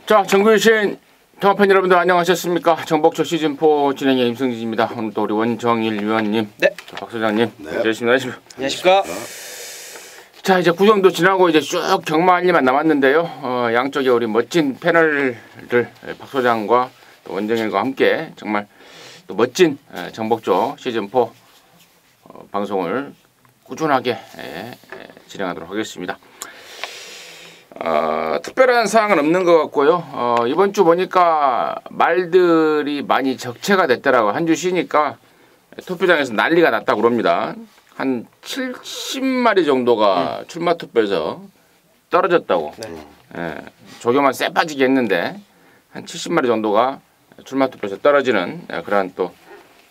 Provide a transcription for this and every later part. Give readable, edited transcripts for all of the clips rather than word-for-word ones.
자, 정규신 통합팬 여러분들 안녕하셨습니까? 정복초 시즌4 진행의 임승진입니다. 오늘 또 우리 원정일 위원님, 네, 박 소장님, 네. 안녕하십니까? 자, 이제 구정도 지나고 이제 쭉 경마할 일만 남았는데요. 양쪽에 우리 멋진 패널들 박 소장과 또 원정일과 함께 정말 또 멋진 정복조 시즌4 방송을 꾸준하게 진행하도록 하겠습니다. 특별한 사항은 없는 것 같고요. 이번 주 보니까 말들이 많이 적체가 됐더라고요. 한 주 쉬니까 투표장에서 난리가 났다고 그럽니다. 한 70마리 정도가 출마 투표에서 떨어졌다고. 조교만 쎄 빠지게 했는데 한 70마리 정도가 출마 투표에서 떨어지는 그러한 또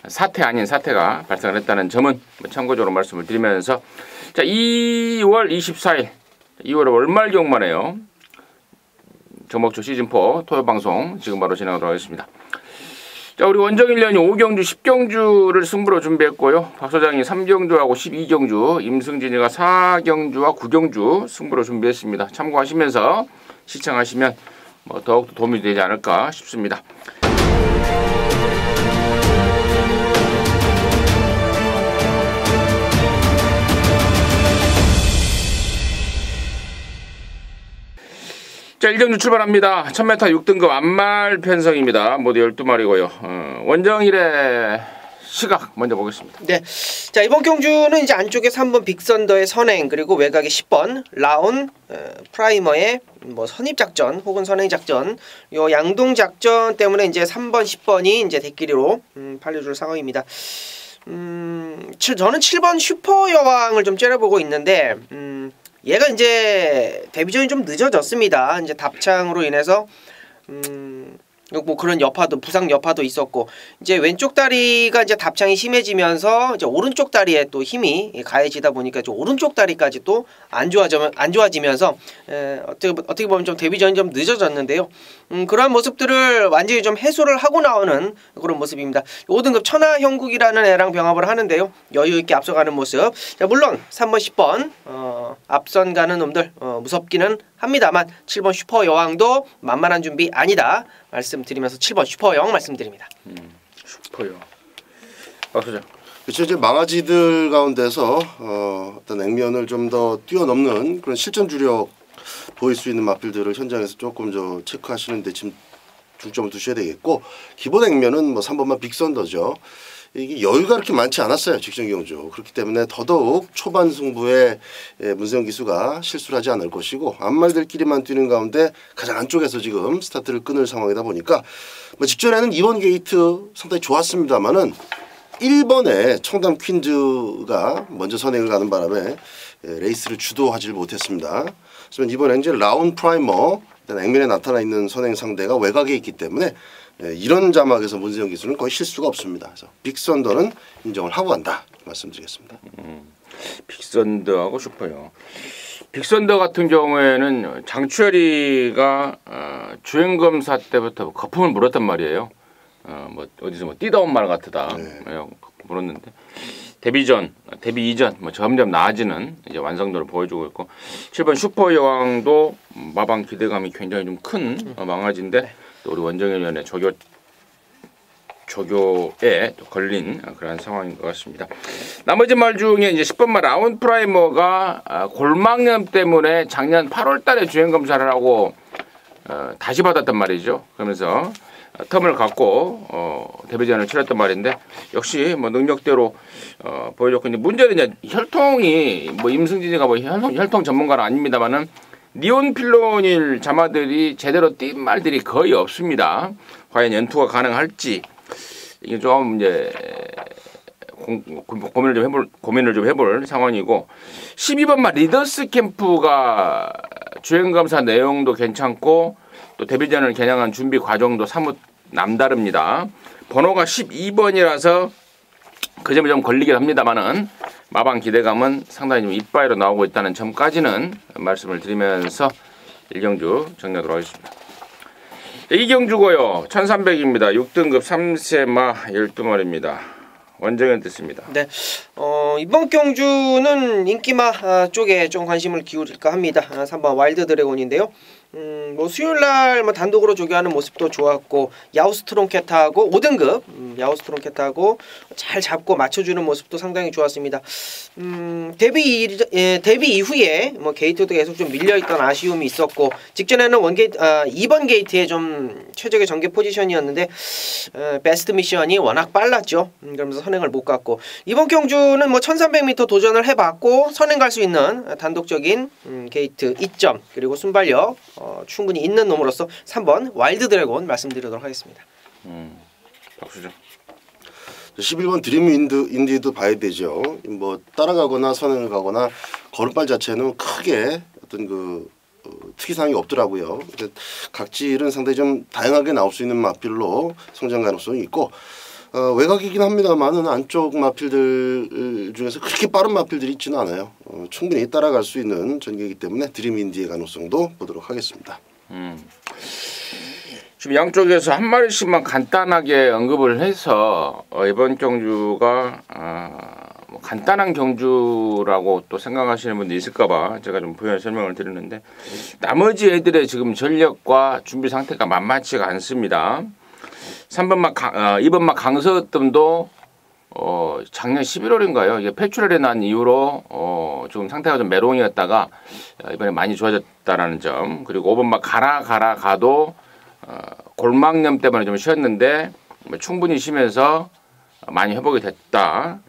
사태 아닌 사태가 발생을 했다는 점은 참고적으로 말씀을 드리면서, 자, 2월 24일 2월에 월말 경마네요. 정복조 시즌4 토요 방송 지금 바로 진행하도록 하겠습니다. 자, 우리 원정일 위원이 5경주 10경주를 승부로 준비했고요. 박 소장이 3경주하고 12경주, 임승진이가 4경주와 9경주 승부로 준비했습니다. 참고하시면서 시청하시면 더욱더 도움이 되지 않을까 싶습니다. 자, 1경주 출발합니다. 1000m 6등급 안말 편성입니다. 모두 12마리고요. 원정일의 시각 먼저 보겠습니다. 네, 자, 이번 경주는 이제 안쪽에 3번 빅선더의 선행, 그리고 외곽에 10번 라운 프라이머의 선입작전 혹은 선행작전, 요 양동작전 때문에 이제 3번 10번이 이제 대끼리로 팔려줄 상황입니다. 저는 7번 슈퍼여왕을 좀 째려보고 있는데, 얘가 이제 데뷔전이 좀 늦어졌습니다. 이제 답창으로 인해서 그런 여파도, 부상 여파도 있었고, 이제 왼쪽 다리가 이제 답창이 심해지면서 이제 오른쪽 다리에 또 힘이 가해지다 보니까 이제 오른쪽 다리까지 또 안 좋아지면서 어떻게 보면 좀 데뷔전이 좀 늦어졌는데요. 그러한 모습들을 완전히 좀 해소를 하고 나오는 그런 모습입니다. 5등급 천하형국이라는 애랑 병합을 하는데요. 여유 있게 앞서가는 모습. 자, 물론 3번 10번 앞선 가는 놈들 무섭기는 합니다만 7번 슈퍼여왕도 만만한 준비 아니다 말씀드리면서 7번 슈퍼여왕 말씀드립니다. 슈퍼여왕. 박 소장. 그렇죠. 이제 망아지들 가운데서 어떤 액면을 좀 더 뛰어넘는 그런 실전 주력 보일 수 있는 마필들을 현장에서 조금 체크하시는데 지금 중점을 두셔야 되겠고, 기본 액면은 3번만 빅선더죠. 이게 여유가 그렇게 많지 않았어요, 직전 경주. 그렇기 때문에 더더욱 초반 승부에 문세영 기수가 실수를 하지 않을 것이고, 앞말들끼리만 뛰는 가운데 가장 안쪽에서 지금 스타트를 끊을 상황이다 보니까 직전에는 2번 게이트 상당히 좋았습니다만은 1번에 청담 퀸즈가 먼저 선행을 가는 바람에 레이스를 주도하지 못했습니다. 그래서 이번에 이제 라운 프라이머, 액면에 나타나 있는 선행 상대가 외곽에 있기 때문에 이런 자막에서 문세영 기수는 거의 실수가 없습니다. 그래서 빅선더는 인정을 하고 간다 말씀드리겠습니다. 빅선더하고 슈퍼요. 빅선더 같은 경우에는 장추열이가 주행검사 때부터 거품을 물었단 말이에요. 어디서 뛰다온 말 같다 물었는데, 데뷔 이전 점점 나아지는 이제 완성도를 보여주고 있고, 7번 슈퍼여왕도 마방 기대감이 굉장히 좀 큰 망아지인데, 또 우리 원정일 위원의 조교에 걸린 그런 상황인 것 같습니다. 나머지 말 중에 이제 10번 말 라운 프라이머가 골망염 때문에 작년 8월달에 주행 검사를 하고 다시 받았단 말이죠. 그러면서 텀을 갖고 데뷔전을 치렀단 말인데, 역시 능력대로 보여줬고, 이제 문제는 이제 혈통이 임승진이가 혈통 전문가는 아닙니다만은 니온필로닐 자마들이 제대로 뛴 말들이 거의 없습니다. 과연 연투가 가능할지 이게 좀 이제 고민을 좀 해볼 상황이고, 12번 말 리더스 캠프가 주행 검사 내용도 괜찮고 또 데뷔전을 겨냥한 준비 과정도 사뭇 남다릅니다. 번호가 12번이라서 그 점이 좀 걸리긴 합니다만은 마방 기대감은 상당히 좀 이빠이로 나오고 있다는 점까지는 말씀을 드리면서 1경주 정리하도록 하겠습니다. 2경주고요. 1300입니다. 6등급 3세마 12마리입니다. 원정현 뜻입니다. 네, 이번 경주는 인기마 쪽에 좀 관심을 기울일까 합니다. 3번 와일드 드래곤인데요. 뭐 수요일날 뭐 단독으로 조교하는 모습도 좋았고 야우스트롱캣하고 5등급 야우스트롱캣하고 잘 잡고 맞춰주는 모습도 상당히 좋았습니다. 데뷔 이후에 뭐 게이트도 계속 좀 밀려있던 아쉬움이 있었고 직전에는 2번 게이트에 좀 최적의 전개 포지션이었는데 베스트 미션이 워낙 빨랐죠. 그러면서 선행을 못 갔고 이번 경주는 뭐 1300m 도전을 해봤고 선행 갈 수 있는 단독적인 게이트 2점 그리고 순발력 충분히 있는 놈으로서 3번 와일드 드래곤 말씀드리도록 하겠습니다. 박수죠. 11번 드림 인디도 봐야 되죠. 뭐 따라가거나 선행을 가거나 걸음발 자체는 크게 어떤 그 특이사항이 없더라고요. 각질은 상당히 좀 다양하게 나올 수 있는 마필로 성장 가능성이 있고 외곽이긴 합니다만은 안쪽 마필들 중에서 그렇게 빠른 마필들이 있지는 않아요. 충분히 따라갈 수 있는 전개이기 때문에 드림 인디의 가능성도 보도록 하겠습니다. 지금 양쪽에서 한 마리씩만 간단하게 언급을 해서 이번 경주가 뭐 간단한 경주라고 또 생각하시는 분도 있을까봐 제가 좀 부연 설명을 드리는데 나머지 애들의 지금 전력과 준비 상태가 만만치가 않습니다. 2번마 강서뜸도 작년 11월인가요? 이게 폐출혈이 난 이후로 좀 상태가 좀 메롱이었다가 이번에 많이 좋아졌다라는 점 그리고 5번마 가도 골막염 때문에 좀 쉬었는데 충분히 쉬면서 많이 회복이 됐다.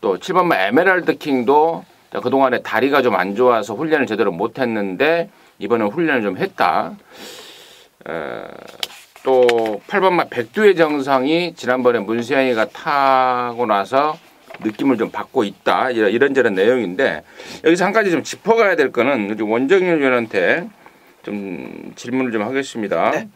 또 7번마 에메랄드 킹도 그동안에 다리가 좀 안 좋아서 훈련을 제대로 못했는데 이번에 훈련을 좀 했다. 또 8번마 백두의 정상이 지난번에 문세영이가 타고 나서 느낌을 좀 받고 있다. 이런저런 내용인데 여기서 한 가지 좀 짚어가야 될 거는 원정일 위원한테 좀 질문을 좀 하겠습니다. 네?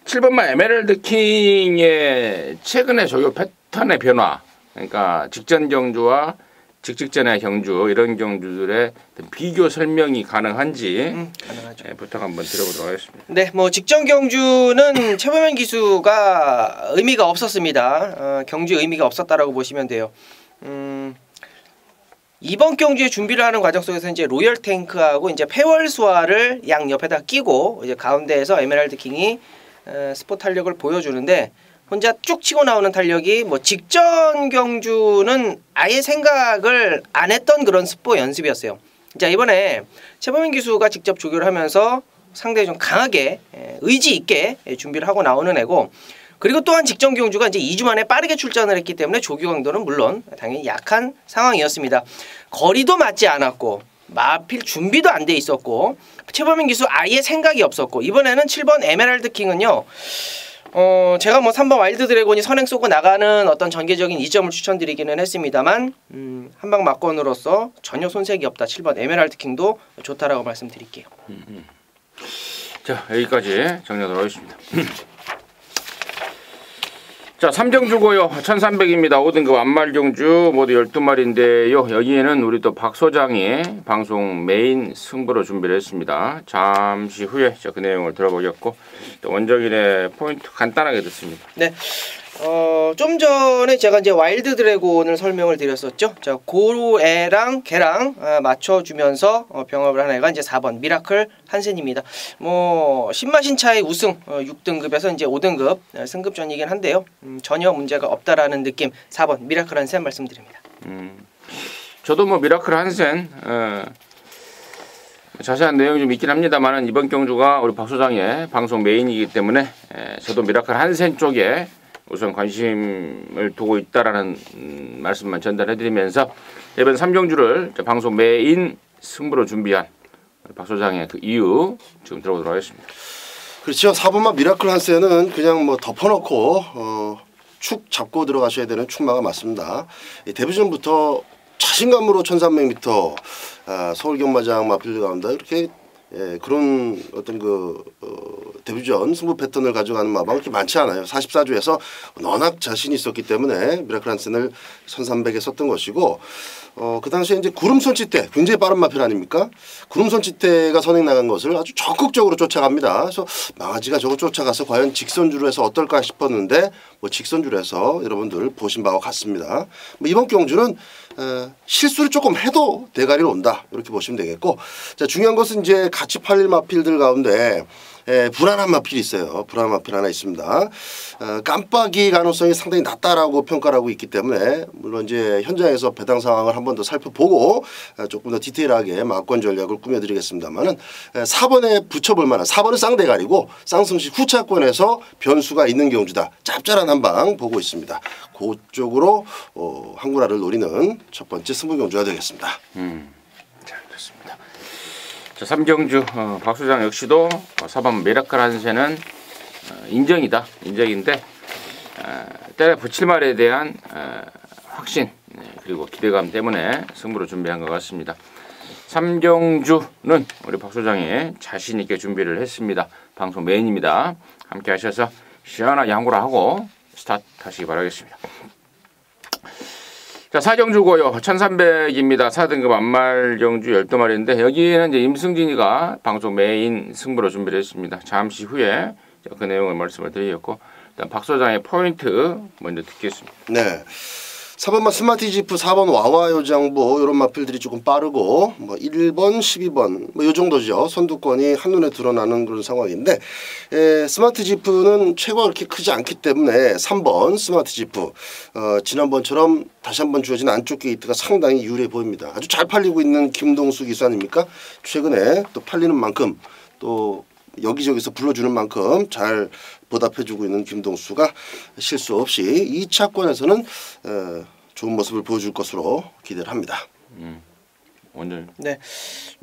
7번마 에메랄드 킹의 최근의 조교 패턴의 변화 그러니까 직전 경주와 직전의 경주 이런 경주들의 비교 설명이 가능한지 가능하죠. 부탁 한번 드려보도록 하겠습니다. 네, 뭐 직전 경주는 최범현 기수가 의미가 없었습니다. 경주에 의미가 없었다라고 보시면 돼요. 이번 경주에 준비를 하는 과정 속에서 이제 로열 탱크하고 이제 폐월수화를 양 옆에다 끼고 이제 가운데에서 에메랄드 킹이 스포 탄력을 보여주는데 혼자 쭉 치고 나오는 탄력이 뭐 직전 경주는 아예 생각을 안 했던 그런 스포 연습이었어요. 자 이번에 최범인 기수가 직접 조교를 하면서 상당히 좀 강하게 의지 있게 준비를 하고 나오는 애고 그리고 또한 직전 경주가 이제 2주 만에 빠르게 출전을 했기 때문에 조교 강도는 물론 당연히 약한 상황이었습니다. 거리도 맞지 않았고 마필 준비도 안 돼 있었고 최범인 기수 아예 생각이 없었고 이번에는 7번 에메랄드 킹은요. 제가 뭐 3번 와일드 드래곤이 선행 쏘고 나가는 어떤 전개적인 이점을 추천드리기는 했습니다만 한방 막건으로서 전혀 손색이 없다. 7번 에메랄드 킹도 좋다라고 말씀드릴게요. 자 여기까지 정리하도록 하겠습니다. 자 3경주고요. 1300입니다. 5등급 안말경주 모두 12마리인데요. 여기에는 우리 또 박 소장이 방송 메인 승부로 준비를 했습니다. 잠시 후에 그 내용을 들어보겠고 또 원정일의 포인트 간단하게 듣습니다. 네. 좀 전에 제가 이제 와일드 드래곤을 설명을 드렸었죠. 자, 고애랑 개랑 맞춰주면서 병합을 한 애가 이제 4번 미라클 한센입니다. 뭐 신마신차의 우승 6등급에서 이제 5등급 승급전이긴 한데요. 전혀 문제가 없다라는 느낌 4번 미라클 한센 말씀드립니다. 저도 뭐 미라클 한센 자세한 내용이 좀 있긴 합니다만 이번 경주가 우리 박 소장의 방송 메인이기 때문에 저도 미라클 한센 쪽에 우선 관심을 두고 있다라는 말씀만 전달해드리면서 이번 3경주를 방송 메인 승부로 준비한 박 소장의 그 이유 지금 들어보도록 하겠습니다. 그렇죠. 4번마 미라클 한센은 그냥 뭐 덮어놓고 축 잡고 들어가셔야 되는 축마가 맞습니다. 데뷔전부터 자신감으로 1300m 서울 경마장 마필드 가운데 이렇게 그런 어떤 데뷔전 승부 패턴을 가져가는 마방이 그렇게 많지 않아요. 44주에서 워낙 자신이 있었기 때문에 미라클 한센을 1300에 썼던 것이고 그 당시에 이제 구름 손짓대 굉장히 빠른 마필 아닙니까? 구름 손짓대가 선행 나간 것을 아주 적극적으로 쫓아갑니다. 그래서 망아지가 저거 쫓아가서 과연 직선주로 해서 어떨까 싶었는데 뭐 직선주로 해서 여러분들 보신 바와 같습니다. 뭐 이번 경주는 실수를 조금 해도 대가리로 온다 이렇게 보시면 되겠고 자 중요한 것은 이제 같이 팔릴 마필들 가운데 불안한 마필이 있어요. 불안한 마필 하나 있습니다. 깜빡이 가능성이 상당히 낮다라고 평가를 하고 있기 때문에 물론 이제 현장에서 배당 상황을 한 번 더 살펴보고 조금 더 디테일하게 막권 전략을 꾸며드리겠습니다만은 4번에 붙여볼 만한 4번은 쌍대가리고 쌍승시 후차권에서 변수가 있는 경주다. 짭짤한 한 방 보고 있습니다. 그쪽으로 한구라를 노리는 첫 번째 승부 경주가 되겠습니다. 자, 좋습니다. 자, 3경주 박 소장 역시도 4번 메라칼 한세는 인정이다. 인정인데 때려 붙일 말에 대한 확신 그리고 기대감 때문에 승부를 준비한 것 같습니다. 3경주는 우리 박 소장이 자신 있게 준비를 했습니다. 방송 메인입니다. 함께 하셔서 시원하게 한구라 하고 스타트 하시기 바라겠습니다. 자, 4경주고요. 1300입니다. 4등급 안말 경주 12마리인데 여기에는 이제 임승진이가 방송 메인 승부로 준비를 했습니다. 잠시 후에 그 내용을 말씀을 드리겠고 일단 박 소장의 포인트 먼저 듣겠습니다. 네. 4번만 스마티지프, 4번 와와요장부 이런 마필들이 조금 빠르고 뭐 1번, 12번 뭐 요 정도죠. 선두권이 한눈에 드러나는 그런 상황인데 스마트지프는 최고가 그렇게 크지 않기 때문에 3번 스마트지프 지난번처럼 다시 한번 주어진 안쪽 게이트가 상당히 유리해 보입니다. 아주 잘 팔리고 있는 김동수 기수 아닙니까? 최근에 또 팔리는 만큼 또 여기저기서 불러주는 만큼 잘 보답해주고 있는 김동수가 실수 없이 2차권에서는 좋은 모습을 보여줄 것으로 기대를 합니다. 오늘 네,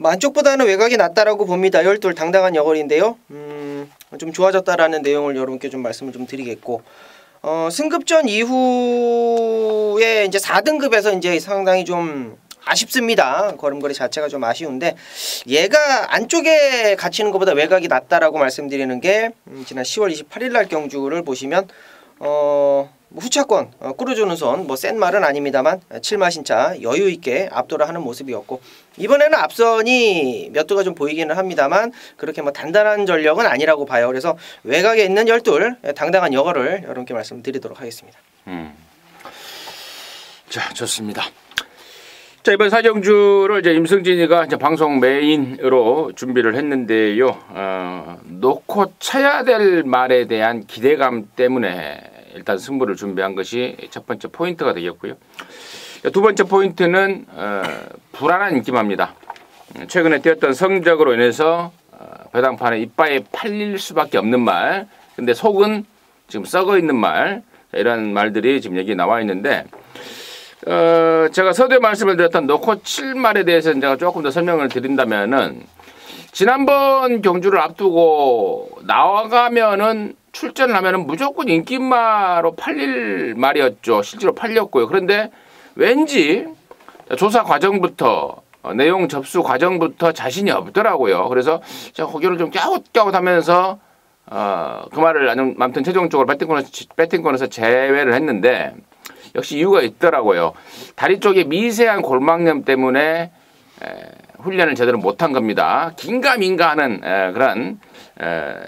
안쪽보다는 외곽이 낫다라고 봅니다. 12 당당한 여걸인데요. 좀 좋아졌다라는 내용을 여러분께 좀 말씀을 좀 드리겠고 승급전 이후에 이제 4등급에서 이제 상당히 좀 아쉽습니다. 걸음걸이 자체가 좀 아쉬운데 얘가 안쪽에 갇히는 것보다 외곽이 낫다라고 말씀드리는 게 지난 10월 28일 날 경주를 보시면 후차권 끌어주는 손 뭐 센 말은 아닙니다만 7마신차 여유 있게 압도를 하는 모습이었고 이번에는 앞선이 몇 두가 좀 보이기는 합니다만 그렇게 뭐 단단한 전력은 아니라고 봐요. 그래서 외곽에 있는 12 당당한 여거를 여러분께 말씀드리도록 하겠습니다. 자, 좋습니다. 자, 이번 4경주를 이제 임승진이가 이제 방송 메인으로 준비를 했는데요. 놓고 쳐야 될 말에 대한 기대감 때문에 일단 승부를 준비한 것이 첫 번째 포인트가 되겠고요. 두 번째 포인트는 불안한 인기마입니다. 최근에 뛰었던 성적으로 인해서 배당판에 이빠에 팔릴 수밖에 없는 말, 근데 속은 지금 썩어 있는 말, 이런 말들이 지금 여기 나와 있는데 제가 서두에 말씀을 드렸던 놓고 칠 말에 대해서는 제가 조금 더 설명을 드린다면은 지난번 경주를 앞두고 나와가면은 출전을 하면은 무조건 인기마로 팔릴 말이었죠. 실제로 팔렸고요. 그런데 왠지 조사 과정부터 내용 접수 과정부터 자신이 없더라고요. 그래서 제가 고개를 좀 갸웃갸웃하면서 그 말을 아무튼 최종적으로 배팅권에서 제외를 했는데 역시 이유가 있더라고요. 다리 쪽에 미세한 골막염 때문에 훈련을 제대로 못한 겁니다. 긴가민가 하는 그런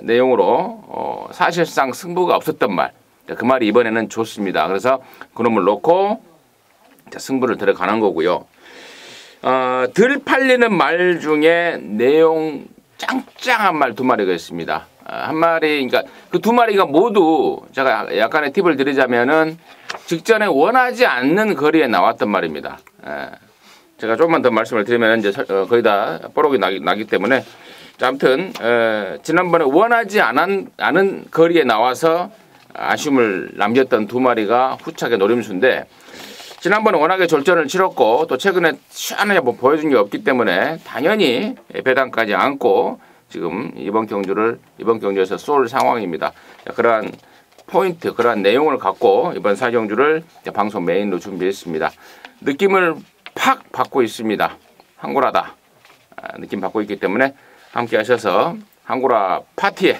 내용으로 사실상 승부가 없었던 말. 그 말이 이번에는 좋습니다. 그래서 그놈을 놓고 승부를 들어가는 거고요. 덜 팔리는 말 중에 내용 짱짱한 말 2마리가 있습니다. 한 마리, 그러니까 그 2마리가 모두 제가 약간의 팁을 드리자면은 직전에 원하지 않는 거리에 나왔단 말입니다. 제가 조금만 더 말씀을 드리면 이제 거의 다 뽀록이 나기 때문에 자, 아무튼 지난번에 원하지 않은 거리에 나와서 아쉬움을 남겼던 2마리가 후차게 노림수인데 지난번에 워낙에 졸전을 치렀고 또 최근에 시원하게 뭐 보여준 게 없기 때문에 당연히 배당까지 안고 지금 이번 경주에서 쏠 상황입니다. 자, 그러한 포인트, 그러한 내용을 갖고 이번 4경주를 방송 메인으로 준비했습니다. 느낌을 팍 받고 있습니다. 한구라다. 느낌 받고 있기 때문에 함께 하셔서 한구라 파티에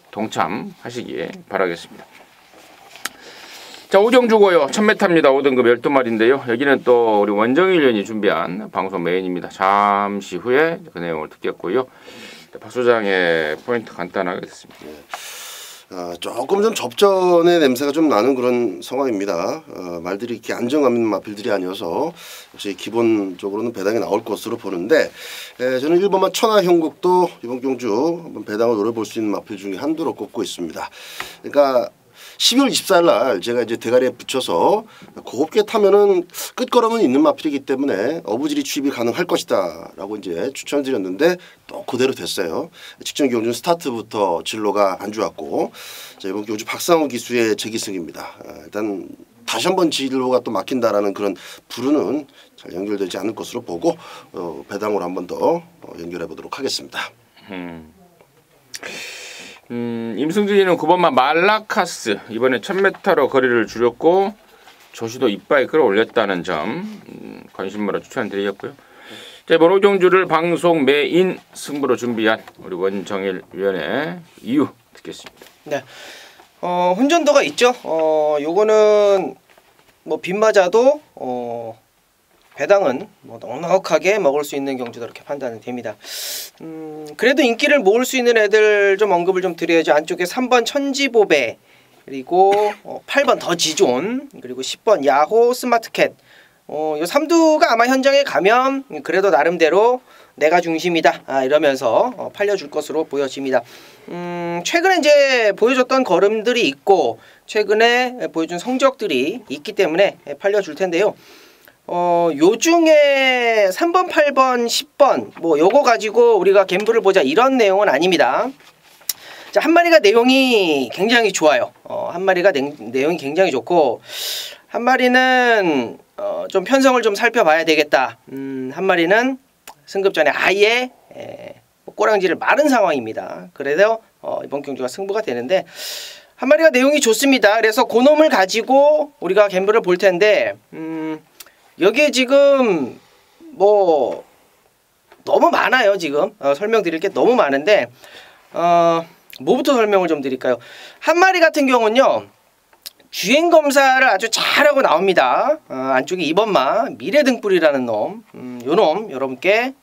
동참하시기 바라겠습니다. 자, 5경주고요. 1000m입니다. 5등급 12마리인데요. 여기는 또 우리 원정일 위원이 준비한 방송 메인입니다. 잠시 후에 그 내용을 듣겠고요. 박 소장의 포인트 간단하게 듣습니다. 조금 좀 접전의 냄새가 좀 나는 그런 상황입니다. 말들이 이렇게 안정감 있는 마필들이 아니어서 역시 기본적으로는 배당이 나올 것으로 보는데 저는 1번마 천하형국도 이번 경주 한번 배당을 노려볼 수 있는 마필 중에 한두로 꼽고 있습니다. 그러니까 12월 24일 날 제가 이제 대가리에 붙여서 곱게 타면은 끝걸음은 있는 마필이기 때문에 어부지리 취입이 가능할 것이다 라고 이제 추천을 드렸는데 또 그대로 됐어요. 직전 경주 스타트부터 진로가 안 좋았고 자, 이번 경주 박상우 기수의 재기승입니다. 일단 다시 한번 진로가 또 막힌다라는 그런 불운은 잘 연결되지 않을 것으로 보고 배당으로 한번 더 연결해 보도록 하겠습니다. 임승진이는 9번마 말라카스 이번에 1000m로 거리를 줄였고 조시도 이빠이 끌어올렸다는 점 관심으로 추천드리겠고요. 자, 이번 오경주를 방송 메인 승부로 준비한 우리 원정일 위원의 이유 듣겠습니다. 네, 혼전도가 있죠. 요거는 뭐 빗맞아도 배당은 뭐 넉넉하게 먹을 수 있는 경주다 이렇게 판단이 됩니다. 그래도 인기를 모을 수 있는 애들 좀 언급을 좀 드려야죠. 안쪽에 3번 천지보배 그리고 8번 더지존 그리고 10번 야호 스마트캣 요 3두가 아마 현장에 가면 그래도 나름대로 내가 중심이다 이러면서 팔려줄 것으로 보여집니다. 최근에 이제 보여줬던 걸음들이 있고 최근에 보여준 성적들이 있기 때문에 팔려줄 텐데요. 요 중에 3번, 8번, 10번 뭐 요거 가지고 우리가 갬블을 보자 이런 내용은 아닙니다. 자, 한 마리가 내용이 굉장히 좋아요. 한 마리가 내용이 굉장히 좋고 한 마리는 좀 편성을 좀 살펴봐야 되겠다. 한 마리는 승급 전에 아예 꼬랑지를 마른 상황입니다. 그래서 이번 경주가 승부가 되는데 한 마리가 내용이 좋습니다. 그래서 그놈을 가지고 우리가 갬블을 볼 텐데 여기에 지금 뭐 너무 많아요. 지금 설명드릴 게 너무 많은데 뭐부터 설명을 좀 드릴까요? 한 마리 같은 경우는요 주행 검사를 아주 잘하고 나옵니다. 안쪽에 2번마 미래등불이라는 놈, 요 놈 여러분께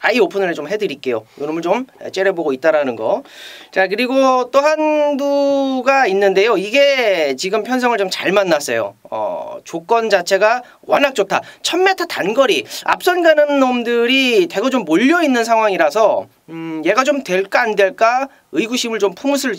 아이 오픈을 좀 해드릴게요. 요 놈을 좀 째려보고 있다라는 거. 자, 그리고 또 한두가 있는데요. 이게 지금 편성을 좀 잘 만났어요. 조건 자체가 워낙 좋다. 1000m 단거리 앞선 가는 놈들이 대거 좀 몰려있는 상황이라서 얘가 좀 될까 안 될까 의구심을 좀 품으실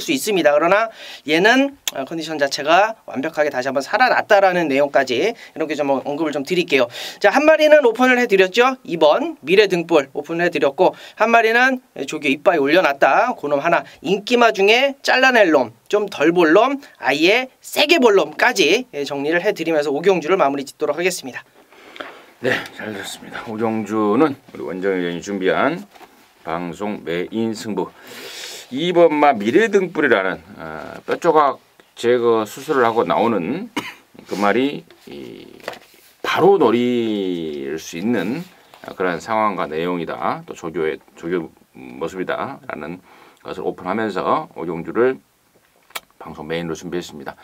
수 있습니다. 그러나 얘는 컨디션 자체가 완벽하게 다시 한번 살아났다라는 내용까지 이렇게 좀 언급을 좀 드릴게요. 자, 한 마리는 오픈을 해드렸죠. 2번 미래등불 오픈을 해드렸고 한 마리는 조교 이빠이 올려놨다. 그놈 하나 인기마 중에 잘라낼 놈 좀 덜 볼 놈 아예 세게 볼 놈까지 정리를 해드리면서 오경주를 마무리 짓도록 하겠습니다. 네, 잘 들었습니다. 오경주는 우리 원정일이 준비한 방송 메인 승부 2번마 미래등불이라는 뼈조각 제거 수술을 하고 나오는 그 말이 바로 노릴 수 있는 그런 상황과 내용이다. 또 조교 모습이다라는 것을 오픈하면서 오경주를 방송 메인으로 준비했습니다.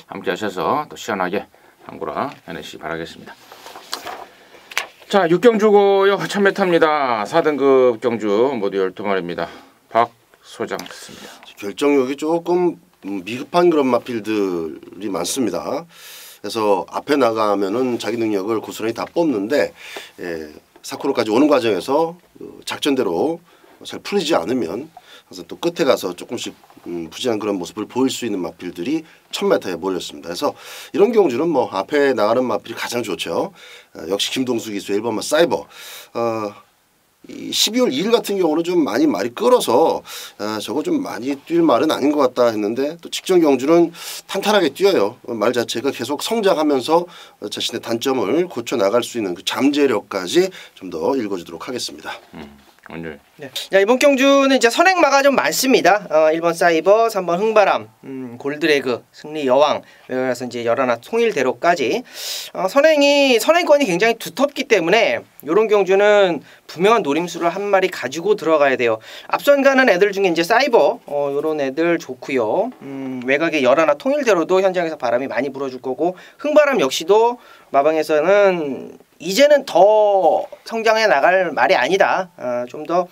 함께 하셔서 또 시원하게 함구라 해내시기 바라겠습니다. 자, 6경주고요. 1000m입니다. 4등급 경주 모두 12마리입니다. 소장 듣습니다. 결정력이 조금 미흡한 그런 마필들이 많습니다. 그래서 앞에 나가면은 자기 능력을 고스란히 다 뽑는데 사코로까지 오는 과정에서 작전대로 잘 풀리지 않으면 그래서 또 끝에 가서 조금씩 부진한 그런 모습을 보일 수 있는 마필들이 1000m에 몰렸습니다. 그래서 이런 경주는 뭐 앞에 나가는 마필이 가장 좋죠. 역시 김동수 기수 1번마 사이버. 이 12월 2일 같은 경우는 좀 많이 말이 끌어서 저거 좀 많이 뛸 말은 아닌 것 같다 했는데 또 직전 경주는 탄탄하게 뛰어요. 말 자체가 계속 성장하면서 자신의 단점을 고쳐 나갈 수 있는 그 잠재력까지 좀 더 읽어주도록 하겠습니다. 오늘 네. 자, 이번 경주는 이제 선행마가 좀 많습니다. 1번 사이버, 3번 흥바람, 골드레그, 승리 여왕, 그래서 이제 열하나 통일대로까지 선행권이 굉장히 두텁기 때문에 이런 경주는 분명한 노림수를 한 마리 가지고 들어가야 돼요. 앞선 가는 애들 중에 이제 사이버 이런 애들 좋고요. 외곽에 열하나 통일대로도 현장에서 바람이 많이 불어줄 거고 흥바람 역시도 마방에서는 이제는 더 성장해 나갈 말이 아니다. 좀 더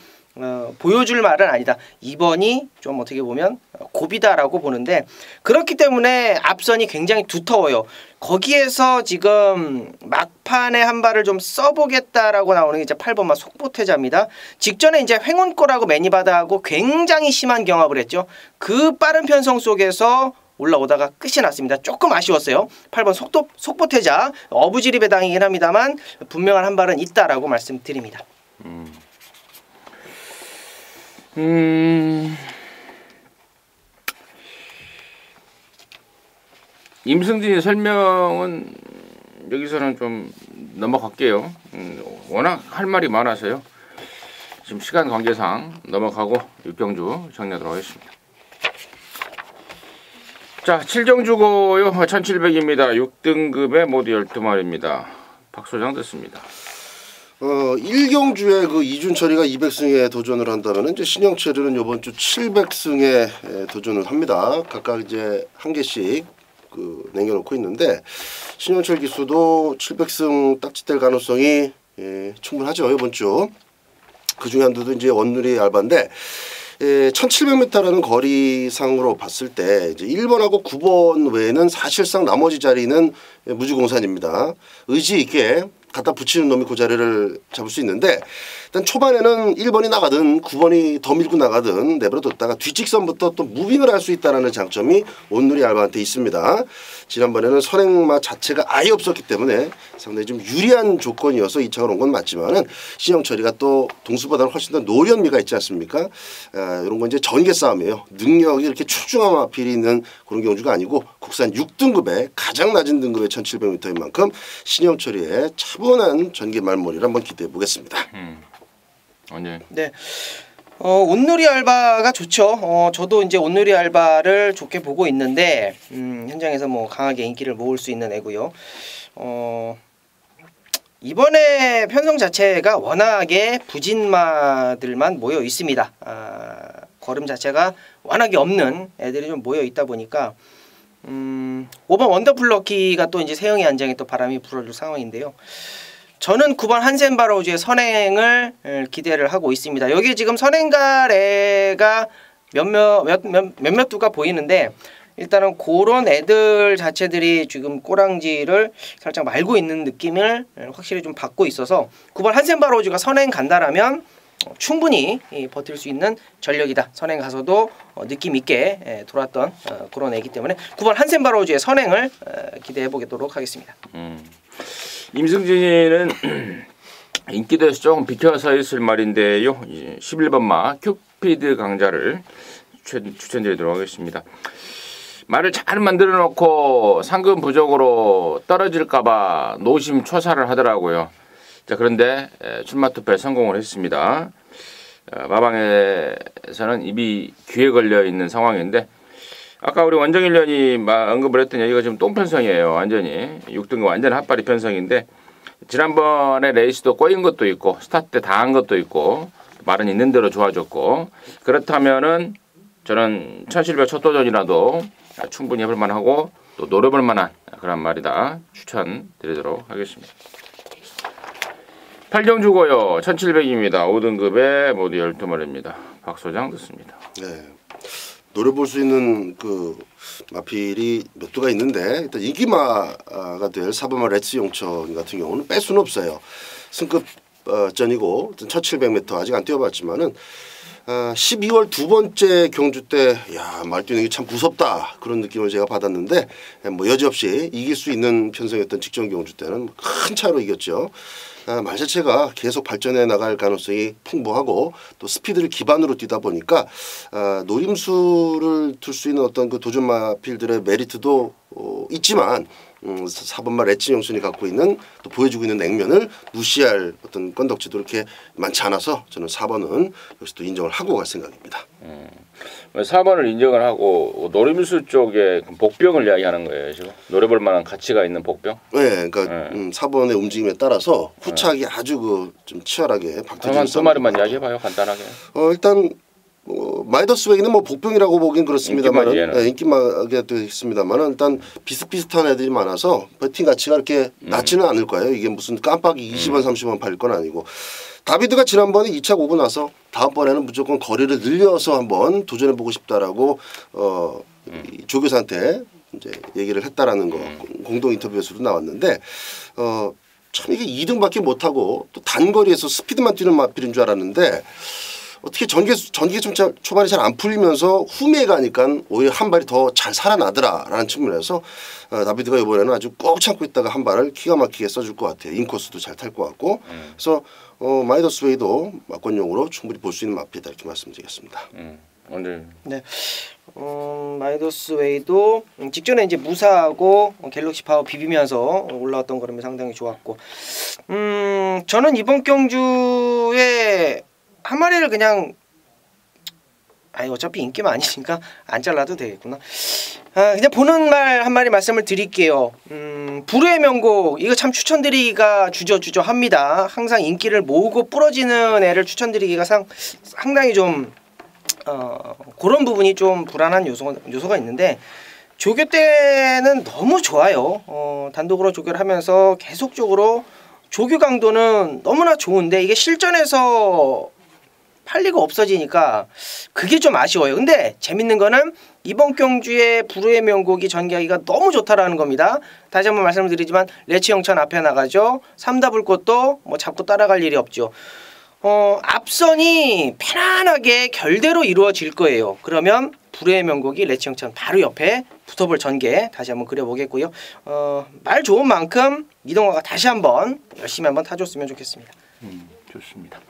보여줄 말은 아니다. 이번이 좀 어떻게 보면 고비다라고 보는데 그렇기 때문에 앞선이 굉장히 두터워요. 거기에서 지금 막판에 한 발을 좀 써보겠다라고 나오는 게 이제 8번마 속보태자입니다. 직전에 이제 횡운골하고 매니바다하고 굉장히 심한 경합을 했죠. 그 빠른 편성 속에서 올라오다가 끝이 났습니다. 조금 아쉬웠어요. 8번 속보태자 어부지리 배당이긴 합니다만 분명한 한 발은 있다라고 말씀드립니다. 임승진의 설명은 여기서는 좀 넘어갈게요. 워낙 할 말이 많아서요. 지금 시간 관계상 넘어가고 육경주 정리하도록 하겠습니다. 자, 7경주고요. 1700입니다. 6등급의 모두 12마리입니다. 박 소장 듣습니다. 1경주에 그 이준철이가 200승에 도전을 한다면 이제 신영철이는 이번 주 700승에 도전을 합니다. 각각 이제 한 개씩 그 남겨놓고 있는데 신영철 기수도 700승 딱지될 가능성이 충분하죠. 이번 주. 그 중에 한두도 이제 원누리 알바인데 1700m라는 거리상으로 봤을 때 이제 1번하고 9번 외에는 사실상 나머지 자리는 무주공산입니다. 의지 있게 갖다 붙이는 놈이 그 자리를 잡을 수 있는데 일단 초반에는 1번이 나가든 9번이 더 밀고 나가든 내버려뒀다가 뒷직선부터 또 무빙을 할 수 있다는 장점이 온누리 알바한테 있습니다. 지난번에는 선행마 자체가 아예 없었기 때문에 상당히 좀 유리한 조건이어서 이 차가 온 건 맞지만은 신영철이가 또 동수보다는 훨씬 더 노련미가 있지 않습니까? 이런 건 이제 전개 싸움이에요. 능력이 이렇게 출중한 마필이 있는 그런 경주가 아니고 국산 6등급의 가장 낮은 등급의 1700m인 만큼 신영철이의 차분한 전개 말머리를 한번 기대해 보겠습니다. 네. 온누리 알바가 좋죠. 저도 이제 온누리 알바를 좋게 보고 있는데 현장에서 뭐 강하게 인기를 모을 수 있는 애고요. 이번에 편성 자체가 워낙에 부진마들만 모여 있습니다. 걸음 자체가 워낙에 없는 애들이 좀 모여 있다 보니까 5번 원더풀럭키가 또 이제 세영이 안장에 또 바람이 불어줄 상황인데요. 저는 9번 한센바로우즈의 선행을 기대를 하고 있습니다. 여기 지금 선행가래가 몇몇 두가 보이는데 일단은 그런 애들 자체들이 지금 꼬랑지를 살짝 말고 있는 느낌을 확실히 좀 받고 있어서 9번 한센바로우즈가 선행 간다라면 충분히 버틸 수 있는 전력이다. 선행 가서도 느낌 있게 돌았던 그런 애기 때문에 9번 한센바로우즈의 선행을 기대해 보도록 하겠습니다. 임승진이는 인기도에서 조금 비켜서 있을 말인데요. 11번마 큐피드 강자를 추천드리도록 하겠습니다. 말을 잘 만들어 놓고 상금 부족으로 떨어질까봐 노심초사를 하더라고요. 자, 그런데 출마 투표에 성공을 했습니다. 마방에서는 입이 귀에 걸려 있는 상황인데 아까 우리 원정일련이 언급을 했던 얘기가 지금 똥편성이에요. 완전히 6등급 완전 핫바리 편성인데 지난번에 레이스도 꼬인 것도 있고 스타트 때 당한 것도 있고 말은 있는 대로 좋아졌고 그렇다면은 저는 1700 첫 도전이라도 충분히 해볼 만하고 또 노려볼 만한 그런 말이다. 추천드리도록 하겠습니다. 8경주고요. 1700입니다. 5등급에 모두 12마리입니다. 박 소장 듣습니다. 네. 노려볼 수 있는 그 마필이 몇 두가 있는데 일단 인기마가 될 4번마 레츠 용천 같은 경우는 뺄 수는 없어요. 승급 전이고 1700m 아직 안 뛰어봤지만은 12월 두 번째 경주 때 야, 말 뛰는 게 참 무섭다 그런 느낌을 제가 받았는데 뭐 여지없이 이길 수 있는 편성이었던 직전 경주 때는 큰 차로 이겼죠. 말 자체가 계속 발전해 나갈 가능성이 풍부하고 또 스피드를 기반으로 뛰다 보니까 노림수를 둘 수 있는 어떤 그 도전 마필들의 메리트도 있지만 4번마 레츠 용순이 갖고 있는 또 보여주고 있는 냉면을 무시할 어떤 건덕지도 이렇게 많지 않아서 저는 4번은 역시 또 인정을 하고 갈 생각입니다. 4번을 인정을 하고 노림수 쪽에 복병을 이야기하는 거예요. 지금 노려볼 만한 가치가 있는 복병? 네, 그러니까 4번의 움직임에 따라서 후착이 아주 그 좀 치열하게 박태준 두 마리만 이야기해봐요. 간단하게. 일단 마이더스웨이는 뭐 복병이라고 보긴 그렇습니다만은 인기마게 또 있습니다만은 일단 비슷비슷한 애들이 많아서 배팅 가치가 이렇게 낮지는 않을 거예요. 이게 무슨 깜빡이 20원 30원 팔릴 건 아니고 다비드가 지난번에 2차 오고 나서 다음번에는 무조건 거리를 늘려서 한번 도전해보고 싶다라고 이 조교사한테 이제 얘기를 했다라는 거 공동 인터뷰에서도 나왔는데 참 이게 2등밖에 못하고 또 단거리에서 스피드만 뛰는 마필인 줄 알았는데 어떻게 전개 좀 초반에 잘 안 풀리면서 후미에 가니까 오히려 한 발이 더 잘 살아나더라라는 측면에서 다비드가 이번에는 아주 꼭 참고 있다가 한 발을 기가 막히게 써줄 것 같아요. 인코스도 잘 탈 것 같고 그래서 마이더스 웨이도 막권용으로 충분히 볼 수 있는 마필이다 이렇게 말씀드리겠습니다. 오늘 네. 마이더스 웨이도 직전에 이제 무사하고 갤럭시 파워 비비면서 올라왔던 걸음이 상당히 좋았고 저는 이번 경주에 한 마리를 그냥 어차피 인기 많으니까 안 잘라도 되겠구나. 그냥 보는 말 한 마리 말씀을 드릴게요. 불후의 명곡 이거 참 추천드리기가 주저합니다. 항상 인기를 모으고 부러지는 애를 추천드리기가 상당히 좀 그런 부분이 좀 불안한 요소가 있는데 조교 때는 너무 좋아요. 단독으로 조교를 하면서 계속적으로 조교 강도는 너무나 좋은데 이게 실전에서 팔리고 없어지니까 그게 좀 아쉬워요. 근데 재밌는 거는 이번 경주에 불후의 명곡이 전개하기가 너무 좋다라는 겁니다. 다시 한번 말씀을 드리지만 레츠 영천 앞에 나가죠. 삼다불 꽃도 뭐 잡고 따라갈 일이 없죠. 앞선이 편안하게 결대로 이루어질 거예요. 그러면 불후의 명곡이 레츠 영천 바로 옆에 붙어볼 전개 다시 한번 그려보겠고요. 말 좋은 만큼 이동화가 다시 한번 열심히 한번 타줬으면 좋겠습니다. 좋습니다.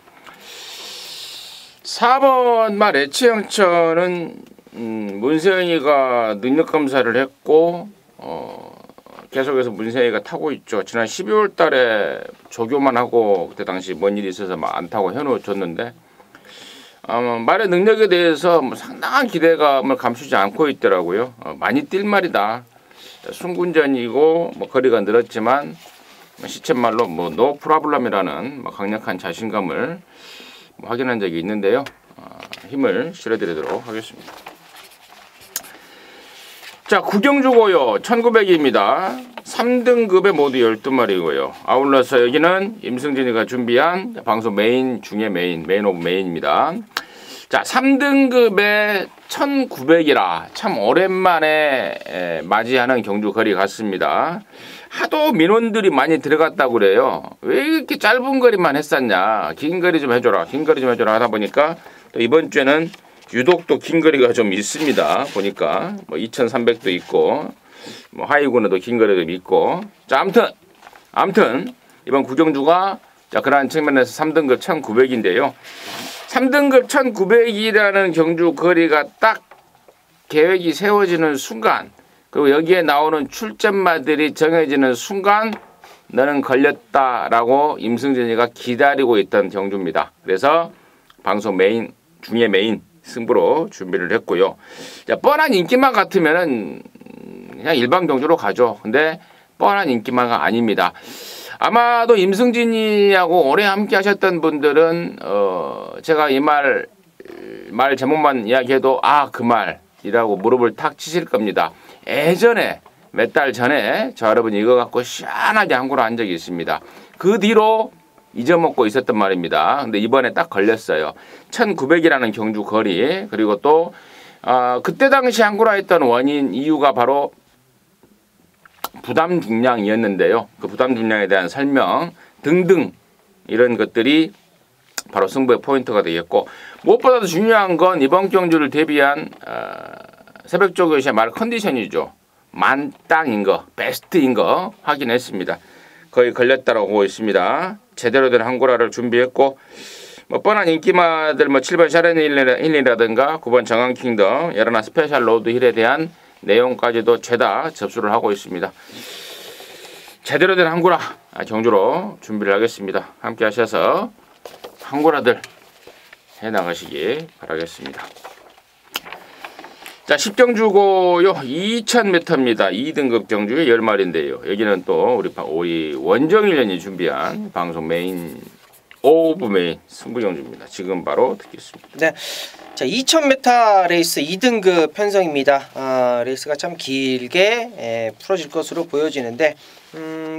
4번 말 레츠 영천은 문세영이가 능력 검사를 했고 계속해서 문세영이가 타고 있죠. 지난 12월 달에 조교만 하고 그때 당시 뭔 일이 있어서 안 타고 해놓으셨는데 말의 능력에 대해서 상당한 기대감을 감추지 않고 있더라고요. 많이 뛸 말이다. 순군전이고 거리가 늘었지만 시쳇말로 노 프라블럼이라는 강력한 자신감을 확인한 적이 있는데요. 힘을 실어드리도록 하겠습니다. 자, 구경주고요. 1900입니다. 3등급에 모두 12마리고요. 아울러서 여기는 임승진이가 준비한 방송 메인 중에 메인 오브 메인입니다. 자, 3등급에 1900이라 참 오랜만에 맞이하는 경주 거리 같습니다. 하도 민원들이 많이 들어갔다고 그래요. 왜 이렇게 짧은 거리만 했었냐. 긴 거리 좀 해줘라. 긴 거리 좀 해줘라 하다 보니까 또 이번 주에는 유독 또 긴 거리가 좀 있습니다. 보니까 2300도 있고 하이군에도 긴 거리도 있고 자 아무튼 이번 구경주가 자 그러한 측면에서 3등급 1900인데요. 3등급 1900이라는 경주 거리가 딱 계획이 세워지는 순간 그리고 여기에 나오는 출전마들이 정해지는 순간 너는 걸렸다라고 임승진이가 기다리고 있던 경주입니다. 그래서 방송 메인 중에 메인 승부로 준비를 했고요. 자, 뻔한 인기만 같으면은 그냥 일반 경주로 가죠. 근데 뻔한 인기만가 아닙니다. 아마도 임승진이하고 오래 함께 하셨던 분들은 제가 이 말 제목만 이야기해도 그 말이라고 무릎을 탁 치실 겁니다. 예전에 몇 달 전에 저 여러분이 이거 갖고 시원하게 한구로 한 적이 있습니다. 그 뒤로 잊어먹고 있었던 말입니다. 근데 이번에 딱 걸렸어요. 1900이라는 경주 거리 그리고 또 그때 당시 한구라 했던 원인 이유가 바로 부담 중량이었는데요. 그 부담 중량에 대한 설명 등등 이런 것들이 바로 승부의 포인트가 되겠고 무엇보다도 중요한 건 이번 경주를 대비한 새벽 조교시의 말 컨디션이죠. 만땅인 거, 베스트인 거 확인했습니다. 거의 걸렸다라고 보고 있습니다. 제대로 된 한구라를 준비했고 뻔한 인기마들 7번 샤렌 힐이라든가 9번 정한킹덤 여러나 스페셜 로드 힐에 대한 내용까지도 죄다 접수를 하고 있습니다. 제대로 된 한구라 경주로 준비를 하겠습니다. 함께 하셔서 한구라들 해나가시기 바라겠습니다. 자, 10경주고요. 2000m입니다. 2등급 경주에 10마리인데요. 여기는 또 우리 원정일련이 준비한 방송 메인 오브 메인 승부경주입니다. 지금 바로 듣겠습니다. 네. 자, 2000m 레이스 2등급 편성입니다. 레이스가 참 길게 풀어질 것으로 보여지는데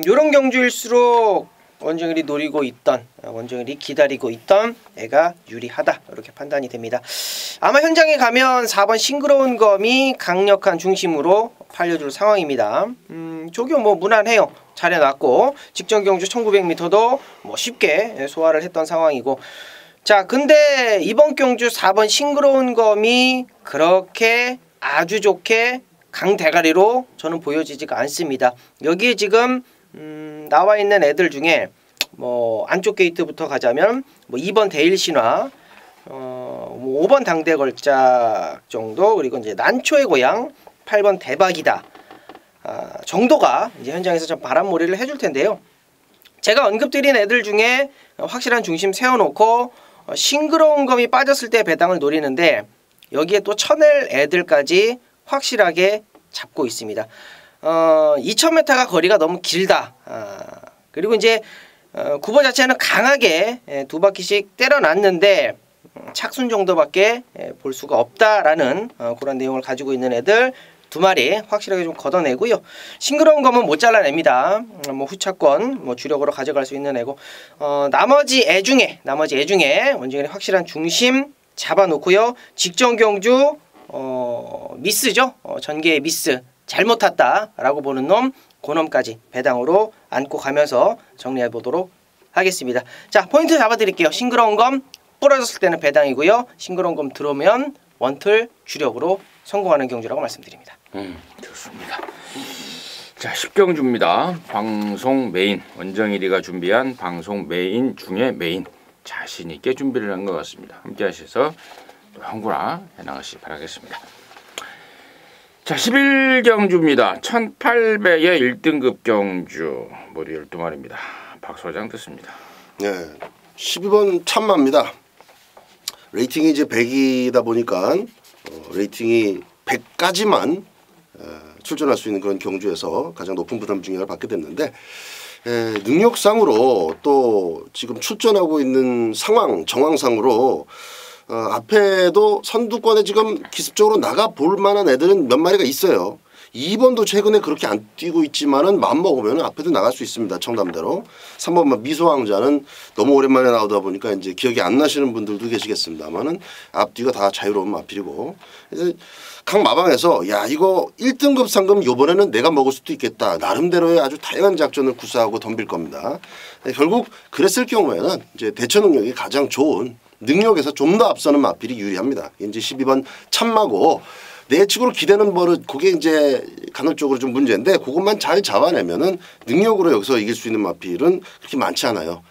이런 경주일수록 원정일이 노리고 있던 원정일이 기다리고 있던 애가 유리하다 이렇게 판단이 됩니다. 아마 현장에 가면 4번 싱그러운 검이 강력한 중심으로 팔려줄 상황입니다. 조교 뭐 무난해요. 잘 해놨고 직전 경주 1900m도 뭐 쉽게 소화를 했던 상황이고 자 근데 이번 경주 4번 싱그러운 검이 그렇게 아주 좋게 강대가리로 저는 보여지지가 않습니다. 여기에 지금 나와 있는 애들 중에 뭐 안쪽 게이트부터 가자면 뭐 2번 대일신화, 뭐 5번 당대걸작 정도 그리고 이제 난초의 고향 8번 대박이다 정도가 이제 현장에서 좀 바람몰이를 해줄 텐데요. 제가 언급드린 애들 중에 확실한 중심 세워놓고 싱그러운 검이 빠졌을 때 배당을 노리는데 여기에 또 쳐낼 애들까지 확실하게 잡고 있습니다. 2000m가 거리가 너무 길다. 그리고 이제 구보 자체는 강하게 두 바퀴씩 때려놨는데 착순 정도밖에 볼 수가 없다라는 그런 내용을 가지고 있는 애들 두 마리 확실하게 좀 걷어내고요. 싱그러운 검은 못 잘라냅니다. 뭐 후차권 뭐 주력으로 가져갈 수 있는 애고 나머지 애 중에 원정일이 확실한 중심 잡아놓고요. 직전 경주 미스죠. 전개의 미스 잘못 탔다라고 보는 놈 그놈까지 배당으로 안고 가면서 정리해 보도록 하겠습니다. 자 포인트 잡아드릴게요. 싱그러운 검 부러졌을 때는 배당이고요. 싱그러운 검 들어오면 원틀 주력으로 성공하는 경주라고 말씀드립니다. 좋습니다. 자 10경주입니다. 방송 메인 원정일이가 준비한 방송 메인 중에 메인 자신 있게 준비를 한 것 같습니다. 함께 하셔서 또 한구나 해나가시기 바라겠습니다. 자 11경주입니다. 1800의 1등급 경주 모두 12마리입니다. 박소장 듣습니다. 네, 12번 참마입니다. 레이팅이 이제 100이다 보니까 레이팅이 100까지만 출전할 수 있는 그런 경주에서 가장 높은 부담 중량을 받게 됐는데 능력상으로 또 지금 출전하고 있는 상황 정황상으로 앞에도 선두권에 지금 기습적으로 나가 볼 만한 애들은 몇 마리가 있어요. 2번도 최근에 그렇게 안 뛰고 있지만은 마음 먹으면 앞에도 나갈 수 있습니다. 청담대로. 3번 미소왕자는 너무 오랜만에 나오다 보니까 이제 기억이 안 나시는 분들도 계시겠습니다만은 앞뒤가 다 자유로운 마필이고. 그래서 각 마방에서 야 이거 1등급 상금 요번에는 내가 먹을 수도 있겠다. 나름대로의 아주 다양한 작전을 구사하고 덤빌 겁니다. 결국 그랬을 경우에는 이제 대처 능력이 가장 좋은 능력에서 좀 더 앞서는 마필이 유리합니다. 이제 12번 참마고 내측으로 기대는 버릇 그게 이제 간헐적으로 좀 문제인데 그것만 잘 잡아내면은 능력으로 여기서 이길 수 있는 마필은 그렇게 많지 않아요.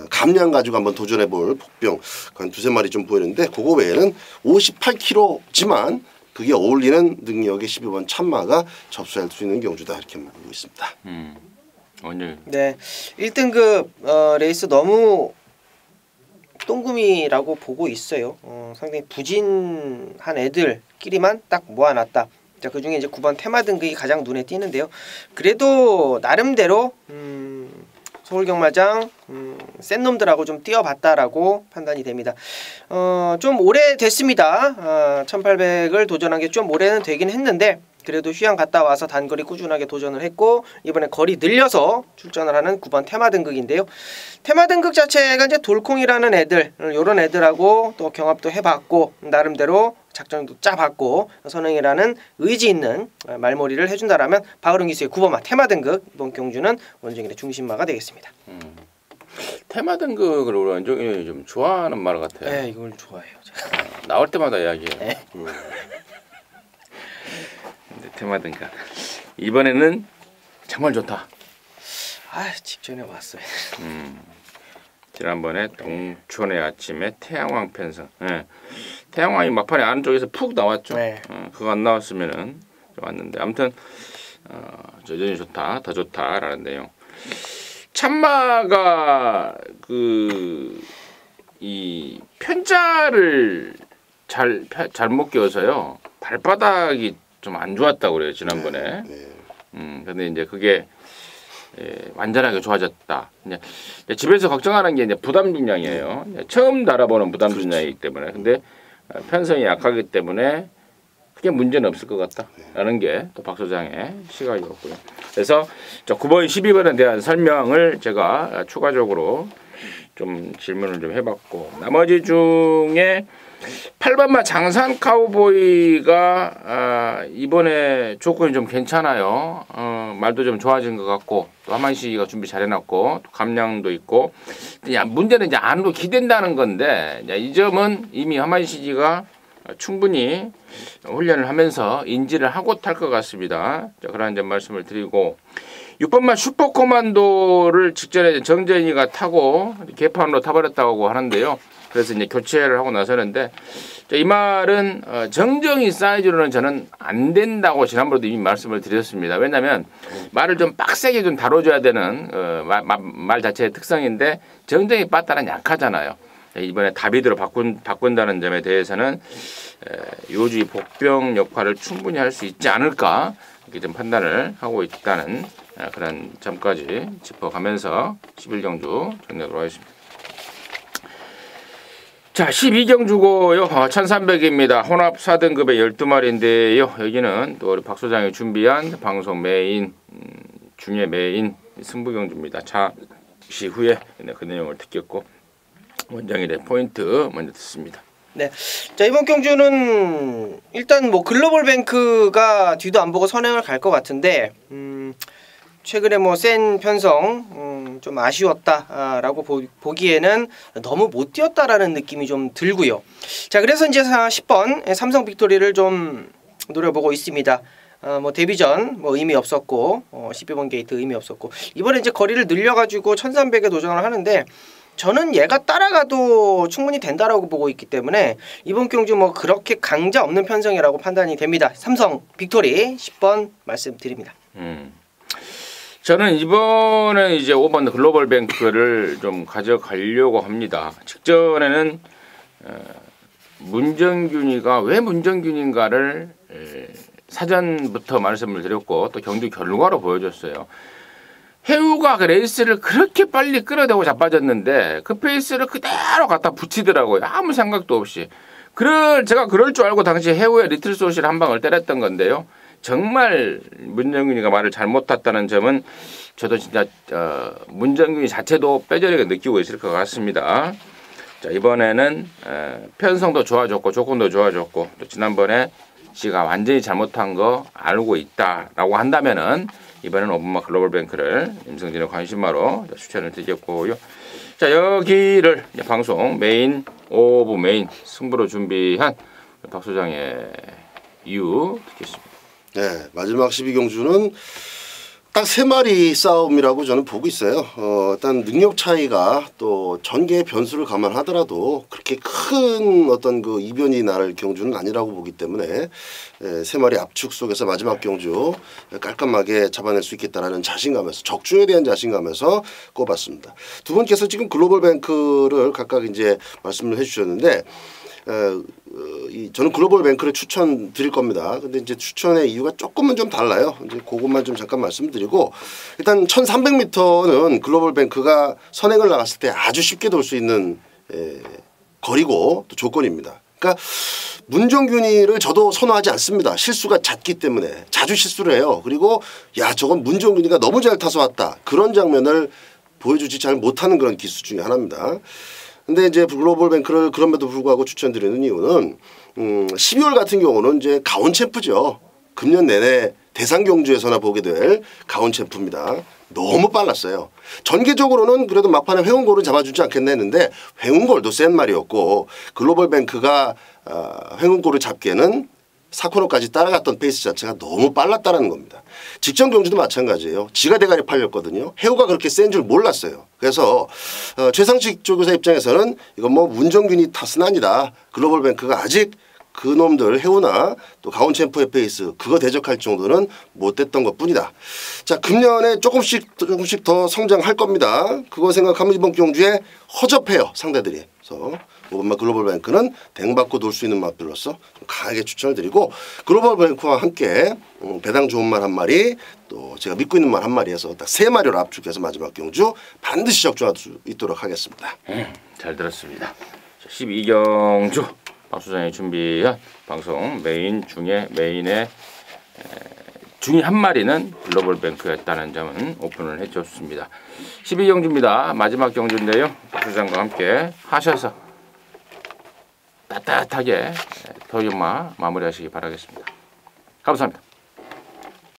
감량 가지고 한번 도전해볼 복병 한 두세 마리 좀 보이는데 그거 외에는 58kg지만 그게 어울리는 능력의 12번 참마가 접수할 수 있는 경주다 이렇게 보고 있습니다. 오늘 네, 1등급 레이스 너무 똥구미라고 보고 있어요. 상당히 부진한 애들끼리만 딱 모아놨다. 자, 그 중에 이제 9번 테마 등급이 가장 눈에 띄는데요. 그래도 나름대로 서울경마장 센 놈들하고 좀 뛰어봤다라고 판단이 됩니다. 좀 오래됐습니다. 1800을 도전한 게 좀 오래는 되긴 했는데 그래도 휴양 갔다 와서 단거리 꾸준하게 도전을 했고 이번에 거리 늘려서 출전을 하는 9번 테마 등극인데요. 테마 등극 자체가 이제 돌콩이라는 애들 요런 애들하고 또 경합도 해봤고 나름대로 작전도 짜봤고 선행이라는 의지 있는 말머리를 해준다라면 박으름 기수의 9번마 테마 등극 이번 경주는 원정일의 중심마가 되겠습니다. 테마 등극을 우리 원정일이 좀 좋아하는 말 같아요. 네, 이걸 좋아해요. 제가. 나올 때마다 이야기해요. 네. 테마 등극 이번에는 정말 좋다. 아 직전에 왔어요. 지난번에 동촌의 아침에 태양왕 편성. 네. 태양왕이 막판에 안쪽에서 푹 나왔죠. 네. 그거 안 나왔으면은 좀 왔는데 아무튼 여전히 좋다, 더 좋다라는 내용. 참마가 이 편자를 잘못 끼워서요 발바닥이 좀 안 좋았다고 그래요 지난번에. 근데 이제 그게 완전하게 좋아졌다. 이제 집에서 걱정하는 게 이제 부담 중량이에요. 처음 달아보는 부담 중량이기 때문에. 근데 편성이 약하기 때문에 크게 문제는 없을 것 같다라는 게 또 박 소장의 시각이었고요. 그래서 9번, 12번에 대한 설명을 제가 추가적으로 좀 질문을 좀 해봤고, 나머지 중에 8번마 장산 카우보이가 이번에 조건이 좀 괜찮아요. 말도 좀 좋아진 것 같고, 또 하만시가 준비 잘 해놨고, 또 감량도 있고. 문제는 이제 안으로 기댄다는 건데, 이 점은 이미 하만시가 충분히 훈련을 하면서 인지를 하고 탈 것 같습니다. 자, 그런 점 말씀을 드리고, 6번마 슈퍼코만도를 직전에 정재인이가 타고 개판으로 타버렸다고 하는데요. 그래서 이제 교체를 하고 나서는데, 이 말은 정정이 사이즈로는 저는 안 된다고 지난번에도 이미 말씀을 드렸습니다. 왜냐하면 말을 좀 빡세게 좀 다뤄줘야 되는 말 자체의 특성인데, 정정이 빠따는 약하잖아요. 이번에 다비드로 바꾼다는 점에 대해서는 요주의 복병 역할을 충분히 할 수 있지 않을까, 이렇게 좀 판단을 하고 있다는 그런 점까지 짚어가면서 11경주 정리하도록 하겠습니다. 자, 12경주고요. 1300입니다. 혼합 4등급의 12마리인데요. 여기는 또 우리 박 소장이 준비한 방송 메인, 중의 메인 승부경주입니다. 잠시 후에 그 내용을 듣겠고, 원장일의 포인트 먼저 듣습니다. 네, 자, 이번 경주는 일단 뭐 글로벌 뱅크가 뒤도 안 보고 선행을 갈 것 같은데, 최근에 뭐 센 편성 좀 아쉬웠다라고 보기에는 너무 못 뛰었다라는 느낌이 좀 들고요. 자, 그래서 이제 10번 삼성 빅토리를 좀 노려보고 있습니다. 뭐 데뷔전 뭐 의미 없었고, 12번 게이트 의미 없었고, 이번에 이제 거리를 늘려가지고 1300에 도전을 하는데, 저는 얘가 따라가도 충분히 된다라고 보고 있기 때문에 이번 경주 뭐 그렇게 강자 없는 편성이라고 판단이 됩니다. 삼성 빅토리 10번 말씀드립니다. 저는 이번에 이제 5번 글로벌 뱅크를 좀 가져가려고 합니다. 직전에는 문정균이가 왜 문정균인가를 사전부터 말씀을 드렸고, 또 경주 결과로 보여줬어요. 해우가 그 레이스를 그렇게 빨리 끌어대고 자빠졌는데 그 페이스를 그대로 갖다 붙이더라고요. 아무 생각도 없이. 제가 그럴 줄 알고 당시 해우의 리틀 소시를 한 방을 때렸던 건데요. 정말 문정균이가 말을 잘못 탔다는 점은 저도 진짜 문정균이 자체도 뼈저리게 느끼고 있을 것 같습니다. 자, 이번에는 편성도 좋아졌고 조건도 좋아졌고, 또 지난번에 지가 완전히 잘못한 거 알고 있다라고 한다면은 이번에는 5번마 글로벌 뱅크를 임성진의 관심마로 추천을 드리겠고요. 자, 여기를 방송 메인 오브 메인 승부로 준비한 박 소장의 이유 듣겠습니다. 네, 마지막 12경주는 딱 3마리 싸움이라고 저는 보고 있어요. 일단 능력 차이가 또 전개의 변수를 감안하더라도 그렇게 큰 어떤 그 이변이 날 경주는 아니라고 보기 때문에 3마리 압축 속에서 마지막 경주 깔끔하게 잡아낼 수 있겠다라는 자신감에서, 적중에 대한 자신감에서 꼽았습니다. 두 분께서 지금 글로벌 뱅크를 각각 이제 말씀을 해주셨는데, 저는 글로벌 뱅크를 추천드릴 겁니다. 근데 이제 추천의 이유가 조금은 좀 달라요. 이제 그것만 좀 잠깐 말씀드리고, 일단 1300m는 글로벌 뱅크가 선행을 나갔을 때 아주 쉽게 돌 수 있는 거리고 또 조건입니다. 그러니까 문정균이를 저도 선호하지 않습니다. 실수가 잦기 때문에 자주 실수를 해요. 그리고 야, 저건 문정균이가 너무 잘 타서 왔다, 그런 장면을 보여주지 잘 못하는 그런 기수 중에 하나입니다. 근데 이제 글로벌 뱅크를 그럼에도 불구하고 추천드리는 이유는 12월 같은 경우는 이제 가온 챔프죠. 금년 내내 대상 경주에서나 보게 될 가온 챔프입니다. 너무 빨랐어요. 전개적으로는 그래도 막판에 회운골은 잡아주지 않겠나 했는데 회운골도 센 말이었고, 글로벌 뱅크가 회운골을 잡기에는 4코너까지 따라갔던 페이스 자체가 너무 빨랐다는 겁니다. 직전 경주도 마찬가지예요. 지가 대가리 팔렸거든요. 해우가 그렇게 센 줄 몰랐어요. 그래서 최상식 조교사 입장에서는 이건 뭐 문정균이 탓은 아니다, 글로벌 뱅크가 아직 그 놈들 해우나 또 가온 챔프의 페이스 그거 대적할 정도는 못됐던 것뿐이다. 자, 금년에 조금씩 더 성장할 겁니다. 그거 생각하면 이번 경주에 허접해요, 상대들이. 그래서 5번마 글로벌 뱅크는 댕받고 돌 수 있는 맛들로서 좀 강하게 추천을 드리고, 글로벌 뱅크와 함께 배당 좋은 말 한 마리, 또 제가 믿고 있는 말 한 마리에서 딱 3마리로 압축해서 마지막 경주 반드시 적중할 수 있도록 하겠습니다. 잘 들었습니다. 12경주 박 소장이 준비한 방송 메인 중에 메인의 중에 한 마리는 글로벌뱅크였다는 점은 오픈을 해줬습니다. 12경주입니다. 마지막 경주인데요. 박 소장과 함께 하셔서 따뜻하게 토요마 마무리하시기 바라겠습니다. 감사합니다.